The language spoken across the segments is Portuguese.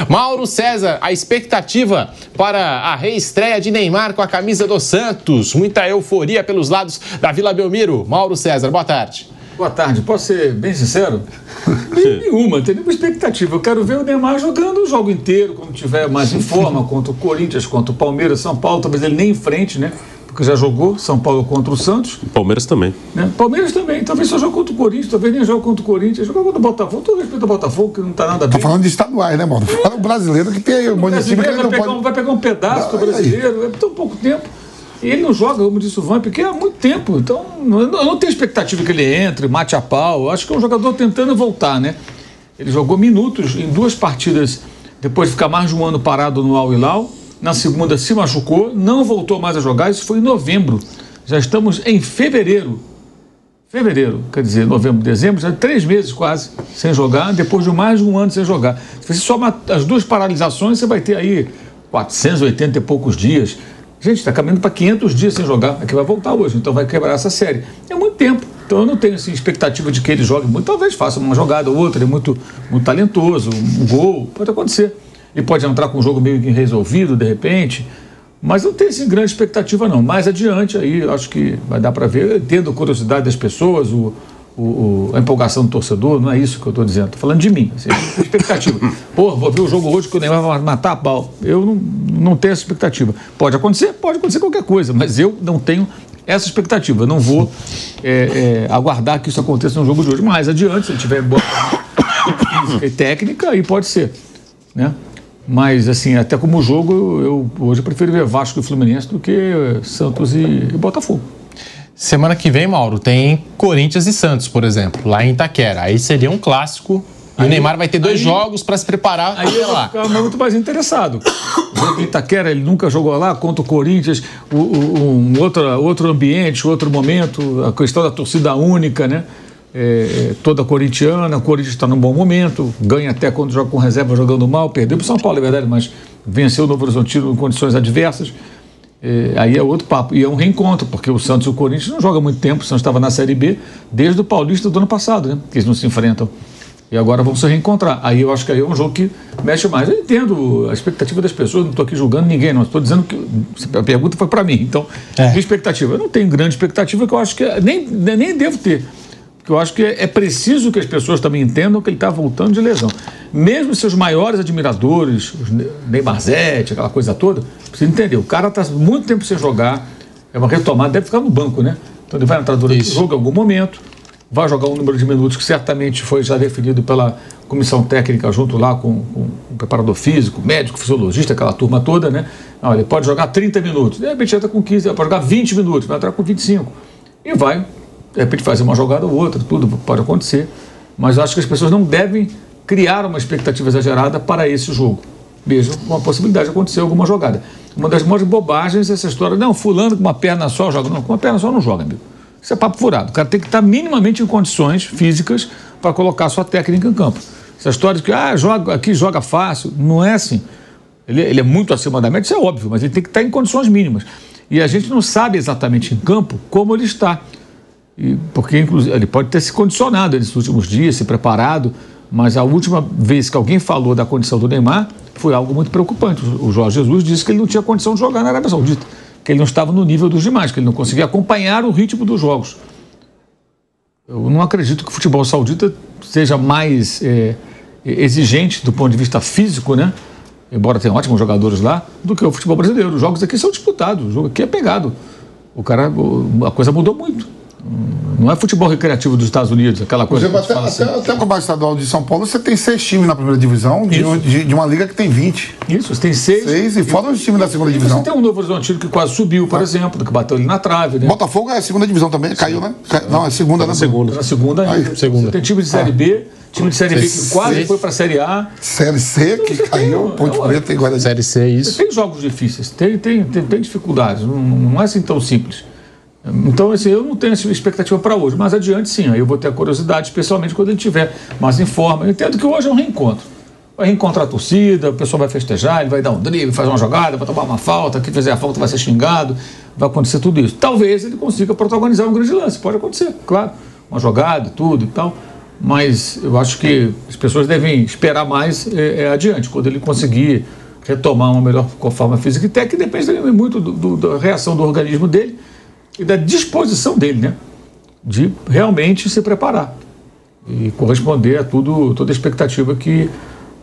Mauro César, a expectativa para a reestreia de Neymar com a camisa do Santos. Muita euforia pelos lados da Vila Belmiro. Mauro César, boa tarde. Boa tarde. Posso ser bem sincero? Nenhuma, não tem nenhuma expectativa. Eu quero ver o Neymar jogando o jogo inteiro, quando tiver mais em forma, contra o Corinthians, contra o Palmeiras, São Paulo, talvez ele nem enfrente, né? Porque já jogou São Paulo contra o Santos. Palmeiras também. Né? Palmeiras também. Talvez só jogue contra o Corinthians, talvez nem jogue contra o Corinthians. Joga contra o Botafogo. Todo respeito ao Botafogo, que não está nada bem. Tá falando de estaduais, né, mano? Fala o brasileiro que tem um monte de time que ele não pode... Vai pegar um pedaço do brasileiro. É tão pouco tempo. E ele não joga, como disse o Van, porque há muito tempo. Então, eu não tenho expectativa que ele entre, mate a pau. Eu acho que é um jogador tentando voltar, né? Ele jogou minutos em 2 partidas, depois de ficar mais de um ano parado no Al Hilal. Na segunda se machucou, não voltou mais a jogar. Isso foi em novembro. Já estamos em fevereiro. Quer dizer, novembro, dezembro, já 3 meses quase sem jogar, depois de mais de um ano sem jogar. Se você soma as 2 paralisações, você vai ter aí 480 e poucos dias. Gente, está caminhando para 500 dias sem jogar. É que vai voltar hoje, então vai quebrar essa série. É muito tempo. Então eu não tenho assim, expectativa de que ele jogue muito. Talvez faça uma jogada ou outra, ele é muito talentoso, um gol, pode acontecer. Ele pode entrar com um jogo meio que resolvido, de repente. Mas não tem assim, grande expectativa, não. Mais adiante, aí eu acho que vai dar para ver. Eu entendo a curiosidade das pessoas, a empolgação do torcedor, não é isso que eu estou dizendo. Estou falando de mim, assim, expectativa. Pô, vou ver o jogo hoje que o Neymar vai matar a pau. Eu não tenho essa expectativa. Pode acontecer qualquer coisa, mas eu não tenho essa expectativa. Eu não vou aguardar que isso aconteça no jogo de hoje. Mais adiante, se ele tiver boa física e técnica, aí pode ser, né? Mas, assim, até como jogo, hoje eu prefiro ver Vasco e Fluminense do que Santos e Botafogo. Semana que vem, Mauro, tem Corinthians e Santos, por exemplo, lá em Itaquera. Aí seria um clássico. E o Neymar vai ter 2 jogos para se preparar. Aí ele vai ficar muito mais interessado. O Itaquera, ele nunca jogou lá contra o Corinthians, outro ambiente, outro momento, a questão da torcida única, né? Toda corintiana, o Corinthians está num bom momento, ganha até quando joga com reserva jogando mal, perdeu para o São Paulo, é verdade, mas venceu o Novo Horizontino em condições adversas. Aí é outro papo, e é um reencontro, porque o Santos e o Corinthians não jogam há muito tempo. O Santos estava na Série B desde o Paulista do ano passado, né? Que eles não se enfrentam. E agora vão se reencontrar. Aí eu acho que aí é um jogo que mexe mais. Eu entendo a expectativa das pessoas, não estou aqui julgando ninguém, não. Estou dizendo que a pergunta foi para mim. Então, minha expectativa. Eu não tenho grande expectativa, que eu acho que nem devo ter. Porque eu acho que é preciso que as pessoas também entendam que ele está voltando de lesão. Mesmo seus maiores admiradores, os Neymarzete, aquela coisa toda, precisa entender. O cara está muito tempo sem jogar, é uma retomada, deve ficar no banco, né? Então ele vai entrar durante o jogo em algum momento, vai jogar um número de minutos que certamente foi já definido pela comissão técnica junto lá com o preparador físico, médico, fisiologista, aquela turma toda, né? Não, ele pode jogar 30 minutos, de repente entra com 15, pode jogar 20 minutos, vai entrar com 25 e vai, de repente, fazer uma jogada ou outra, tudo pode acontecer. Mas eu acho que as pessoas não devem criar uma expectativa exagerada para esse jogo, mesmo com a possibilidade de acontecer alguma jogada. Uma das maiores bobagens é essa história, não, fulano com uma perna só joga. Não, com uma perna só não joga, amigo. Isso é papo furado. O cara tem que estar minimamente em condições físicas para colocar a sua técnica em campo. Essa história de que, joga fácil, não é assim. Ele é muito acima da média, isso é óbvio, mas ele tem que estar em condições mínimas. E a gente não sabe exatamente em campo como ele está. Porque, inclusive, ele pode ter se condicionado nesses últimos dias, se preparado, mas a última vez que alguém falou da condição do Neymar foi algo muito preocupante. O Jorge Jesus disse que ele não tinha condição de jogar na Arábia Saudita, que ele não estava no nível dos demais, que ele não conseguia acompanhar o ritmo dos jogos. Eu não acredito que o futebol saudita seja mais exigente do ponto de vista físico, né? Embora tenha ótimos jogadores lá, do que o futebol brasileiro. Os jogos aqui são disputados, o jogo aqui é pegado. A coisa mudou muito. Não é futebol recreativo dos Estados Unidos, aquela coisa. Por exemplo, até o Campeonato Estadual de São Paulo, você tem 6 times na primeira divisão, de uma liga que tem 20. Isso, você tem 6. 6 e fora os times da segunda divisão. Você tem um Novo Horizontino que quase subiu, por exemplo, que bateu ali na trave, né? Botafogo é a segunda divisão também, caiu, né? Não, é segunda, né? Na segunda ainda. Você tem time de Série B, time de Série B que quase foi para a Série A. Série C, que caiu, Ponte Preta e Guarani. Série C, isso. Tem jogos difíceis, tem dificuldades, não é assim tão simples. Então, assim, eu não tenho essa expectativa para hoje, mas adiante sim, aí eu vou ter a curiosidade, especialmente quando ele estiver mais em forma. Eu entendo que hoje é um reencontro. Vai reencontrar a torcida, o pessoal vai festejar, ele vai dar um drible, fazer uma jogada, vai tomar uma falta, quem fizer a falta vai ser xingado, vai acontecer tudo isso. Talvez ele consiga protagonizar um grande lance, pode acontecer, claro, uma jogada, tudo e tal, mas eu acho que as pessoas devem esperar mais adiante, quando ele conseguir retomar uma melhor forma física e técnica, depende muito da reação do organismo dele e da disposição dele, né? De realmente se preparar e corresponder a toda a expectativa que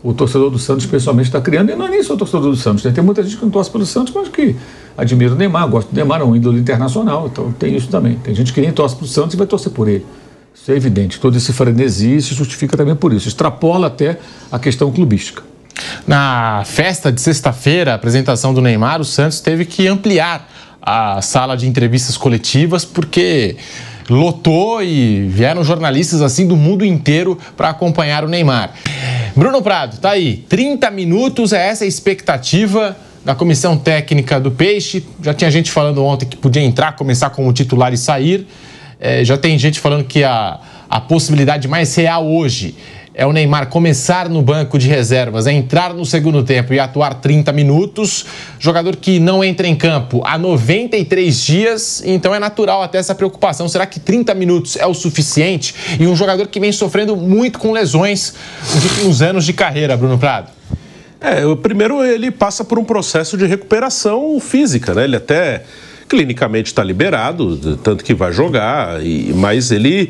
o torcedor do Santos, especialmente, está criando. E não é nem só o torcedor do Santos, né? Tem muita gente que não torce pelo Santos, mas que admira o Neymar, gosta do Neymar, é um ídolo internacional, então tem isso também. Tem gente que nem torce pelo Santos e vai torcer por ele. Isso é evidente. Todo esse frenesi se justifica também por isso. Extrapola até a questão clubística. Na festa de sexta-feira, a apresentação do Neymar, o Santos teve que ampliar a sala de entrevistas coletivas, porque lotou e vieram jornalistas assim do mundo inteiro para acompanhar o Neymar. Bruno Prado, tá aí, 30 minutos, é essa a expectativa da comissão técnica do Peixe. Já tinha gente falando ontem que podia entrar, começar como titular e sair. Já tem gente falando que a possibilidade mais real hoje é o Neymar começar no banco de reservas, entrar no segundo tempo e atuar 30 minutos. Jogador que não entra em campo há 93 dias, então é natural até essa preocupação. Será que 30 minutos é o suficiente? E um jogador que vem sofrendo muito com lesões nos últimos anos de carreira, Bruno Prado. Primeiro ele passa por um processo de recuperação física, né? Ele até clinicamente está liberado, tanto que vai jogar, mas ele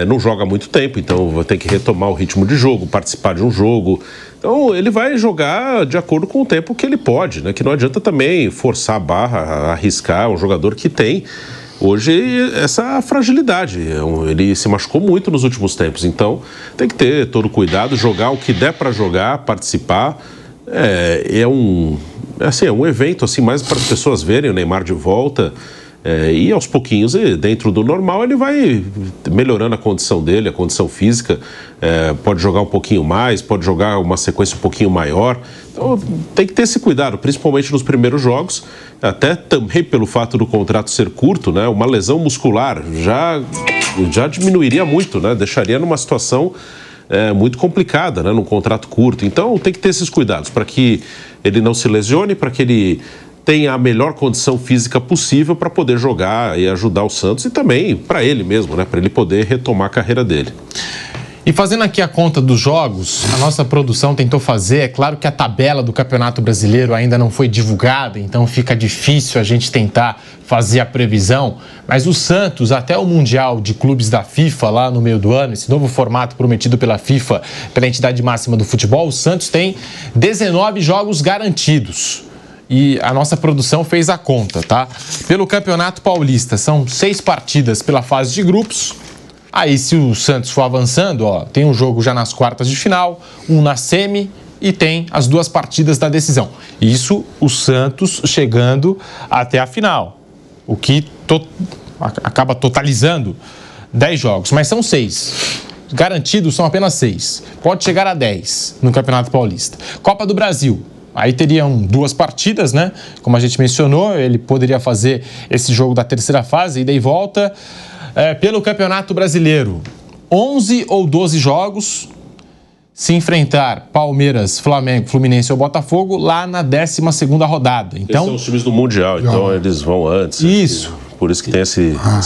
não joga há muito tempo, então vai ter que retomar o ritmo de jogo, participar de um jogo. Então ele vai jogar de acordo com o tempo que ele pode, né? Que não adianta também forçar a barra, arriscar um jogador que tem hoje essa fragilidade. Ele se machucou muito nos últimos tempos, então tem que ter todo cuidado, jogar o que der para jogar, participar. É um evento assim, mais para as pessoas verem o Neymar de volta. E aos pouquinhos, dentro do normal, ele vai melhorando a condição dele, a condição física. Pode jogar um pouquinho mais, pode jogar uma sequência um pouquinho maior. Então tem que ter esse cuidado, principalmente nos primeiros jogos, até também pelo fato do contrato ser curto, né? Uma lesão muscular já diminuiria muito, né? Deixaria numa situação muito complicada, né? Num contrato curto. Então tem que ter esses cuidados para que ele não se lesione, para que ele tenha a melhor condição física possível para poder jogar e ajudar o Santos e também para ele mesmo, né? Para ele poder retomar a carreira dele. E fazendo aqui a conta dos jogos, a nossa produção tentou fazer, é claro que a tabela do Campeonato Brasileiro ainda não foi divulgada, então fica difícil a gente tentar fazer a previsão, mas o Santos, até o Mundial de Clubes da FIFA, lá no meio do ano, esse novo formato prometido pela FIFA, pela entidade máxima do futebol, o Santos tem 19 jogos garantidos. E a nossa produção fez a conta, tá? Pelo Campeonato Paulista, são 6 partidas pela fase de grupos. Aí, se o Santos for avançando, tem um jogo já nas quartas de final, um na semi e tem as 2 partidas da decisão. Isso, o Santos chegando até a final, o que acaba totalizando 10 jogos, mas são 6. Garantidos são apenas 6. Pode chegar a 10 no Campeonato Paulista. Copa do Brasil. Aí teriam 2 partidas, né? Como a gente mencionou, ele poderia fazer esse jogo da terceira fase, ida e volta. Pelo Campeonato Brasileiro, 11 ou 12 jogos, se enfrentar Palmeiras, Flamengo, Fluminense ou Botafogo lá na 12ª rodada. Então, eles são os times do Mundial, então eles vão antes. Isso. Por isso que tem essa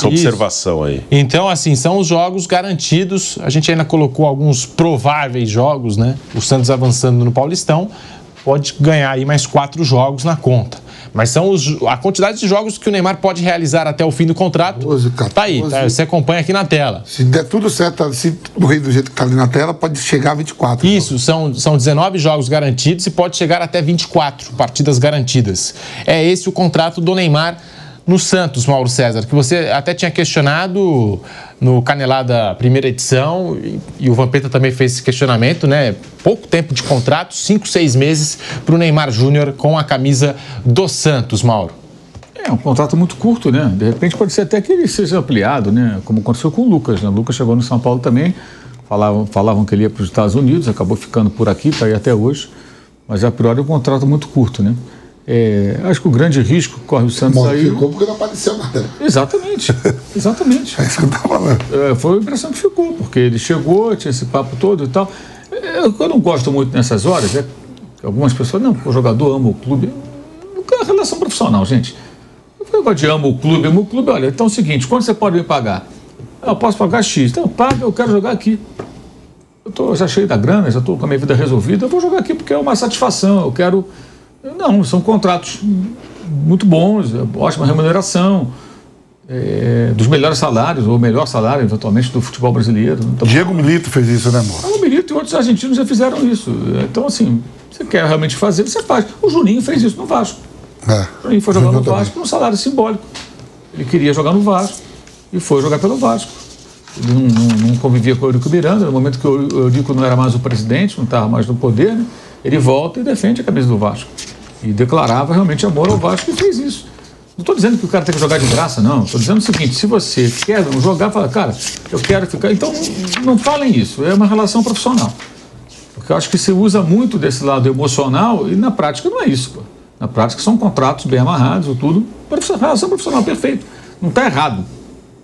observação aí. Então, assim, são os jogos garantidos. A gente ainda colocou alguns prováveis jogos, né? O Santos avançando no Paulistão pode ganhar aí mais 4 jogos na conta. Mas são a quantidade de jogos que o Neymar pode realizar até o fim do contrato. 12, 14, tá aí, você acompanha aqui na tela. Se der tudo certo, se morrer do jeito que está ali na tela, pode chegar a 24. Isso, são 19 jogos garantidos e pode chegar até 24 partidas garantidas. É esse o contrato do Neymar no Santos, Mauro César, que você até tinha questionado no Canelada primeira edição, e o Vampeta também fez esse questionamento, né? Pouco tempo de contrato, 5, 6 meses para o Neymar Júnior com a camisa do Santos, Mauro. É um contrato muito curto, né? De repente pode ser até que ele seja ampliado, né? Como aconteceu com o Lucas, né? O Lucas chegou no São Paulo também, falavam que ele ia para os Estados Unidos, acabou ficando por aqui, está aí até hoje, mas a priori é um contrato muito curto, né? Acho que o grande risco que corre o Santos aí... Ficou porque não apareceu nada. Exatamente. É isso que eu estava falando. Foi a impressão que ficou, porque ele chegou, tinha esse papo todo e tal. Eu não gosto muito nessas horas, algumas pessoas, não, o jogador ama o clube. É relação profissional, gente. Eu gosto de amo o clube, olha, então é o seguinte, quanto você pode me pagar? Eu posso pagar X, então paga, eu quero jogar aqui. eu estou já cheio da grana, já estou com a minha vida resolvida, eu vou jogar aqui porque é uma satisfação, eu quero... Não, são contratos muito bons, ótima remuneração, dos melhores salários, ou o melhor salário, eventualmente, do futebol brasileiro. Então, Diego Milito fez isso, né, amor? o Milito e outros argentinos já fizeram isso. Então, assim, você quer realmente fazer, você faz. O Juninho fez isso no Vasco. O Juninho foi jogar no Vasco por um salário simbólico. Ele queria jogar no Vasco e foi jogar pelo Vasco. Ele não convivia com o Eurico Miranda. No momento que o Eurico não era mais o presidente, não estava mais no poder, né, ele volta e defende a camisa do Vasco. E declarava realmente amor ao Vasco e fez isso. Não estou dizendo que o cara tem que jogar de graça, não. Estou dizendo o seguinte, se você quer não jogar, fala, cara, eu quero ficar... Então, não falem isso. É uma relação profissional. Porque eu acho que se usa muito desse lado emocional e na prática não é isso, pô. Na prática são contratos bem amarrados, tudo. Relação profissional, perfeito. Não está errado.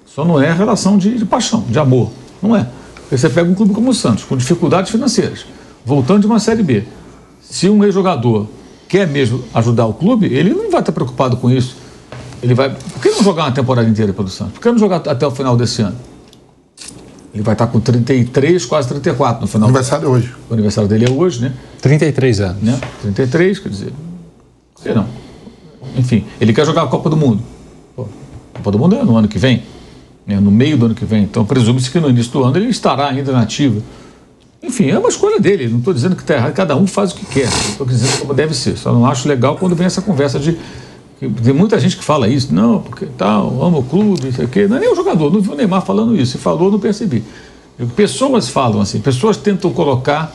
Só não é relação de paixão, de amor. Não é. Porque você pega um clube como o Santos, com dificuldades financeiras, voltando de uma Série B. Se um ex-jogador quer mesmo ajudar o clube, ele não vai estar preocupado com isso. Ele vai... Por que não jogar uma temporada inteira pelo Santos? Por que não jogar até o final desse ano? Ele vai estar com 33, quase 34 no final. O aniversário é hoje. O aniversário dele é hoje, né? 33 anos. Né? 33, quer dizer... Sei não. Enfim, ele quer jogar a Copa do Mundo. Pô, a Copa do Mundo é no ano que vem, né? No meio do ano que vem. Então, presume-se que no início do ano ele estará ainda na ativa. Enfim, é uma escolha dele. Não estou dizendo que está errado. Cada um faz o que quer. Estou dizendo como deve ser. Só não acho legal quando vem essa conversa de... Tem muita gente que fala isso. Não, porque tal, amo o clube, isso aqui. Não é nem o jogador. Não vi o Neymar falando isso. Se falou, não percebi. Pessoas falam assim. Pessoas tentam colocar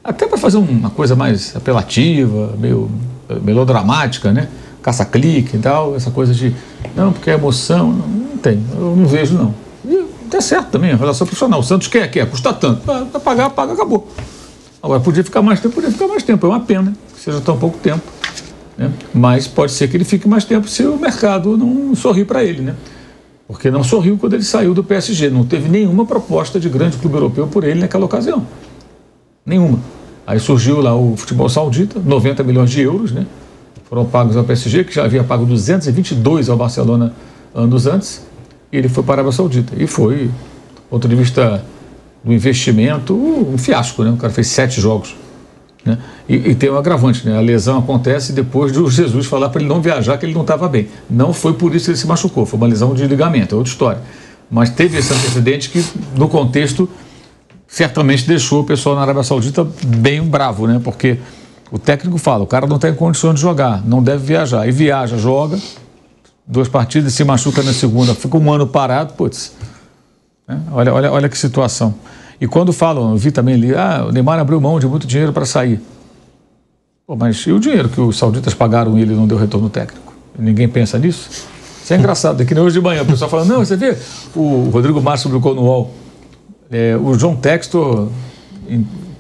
até para fazer uma coisa mais apelativa, meio melodramática, né? Caça-clique e tal. Essa coisa de... Não, porque é emoção. Não tem. Eu não vejo, não. E tá certo também, a relação profissional. O Santos quer, custa tanto. Para pagar, paga, acabou. Agora, podia ficar mais tempo. É uma pena que seja tão pouco tempo. Né? Mas pode ser que ele fique mais tempo se o mercado não sorrir para ele, né? Porque não sorriu quando ele saiu do PSG. Não teve nenhuma proposta de grande clube europeu por ele naquela ocasião. Nenhuma. Aí surgiu lá o futebol saudita, 90 milhões de euros, né? Foram pagos ao PSG, que já havia pago 222 ao Barcelona anos antes. E ele foi para a Arábia Saudita. E foi, do ponto de vista do investimento, um fiasco, né? O cara fez 7 jogos. Né? E tem um agravante, né? A lesão acontece depois de o Jesus falar para ele não viajar, que ele não estava bem. Não foi por isso que ele se machucou, foi uma lesão de ligamento, é outra história. Mas teve esse antecedente que, no contexto, certamente deixou o pessoal na Arábia Saudita bem bravo, né? Porque o técnico fala, o cara não está em condições de jogar, não deve viajar. E viaja, joga, 2 partidas, se machuca na segunda, fica um ano parado, putz. Né? Olha que situação. E quando falam, eu vi também ali, o Neymar abriu mão de muito dinheiro para sair. Pô, mas e o dinheiro que os sauditas pagaram e ele não deu retorno técnico? Ninguém pensa nisso? Isso é engraçado, é que nem hoje de manhã, o pessoal fala, não, você vê, o Rodrigo Márcio publicou no UOL, o John Textor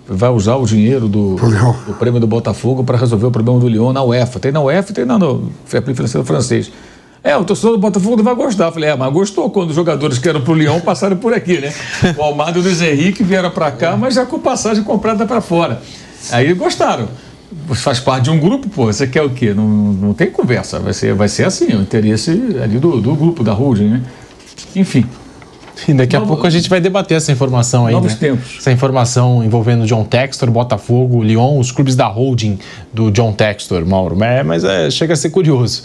vai usar o dinheiro do prêmio do Botafogo para resolver o problema do Lyon na UEFA. Tem na UEFA e tem no Fair Play financeiro francês. O torcedor do Botafogo não vai gostar. Eu falei, mas gostou quando os jogadores que eram pro Lyon passaram por aqui, né? O Almada e o Luiz Henrique vieram para cá, mas já com passagem comprada para fora. Aí gostaram. Faz parte de um grupo, pô, você quer o quê? Não tem conversa, vai ser assim, o interesse ali do grupo, da holding, né? Enfim. E daqui a pouco a gente vai debater essa informação aí, novos né? tempos. Essa informação envolvendo John Textor, Botafogo, Lyon, os clubes da holding do John Textor, Mauro. Mas chega a ser curioso.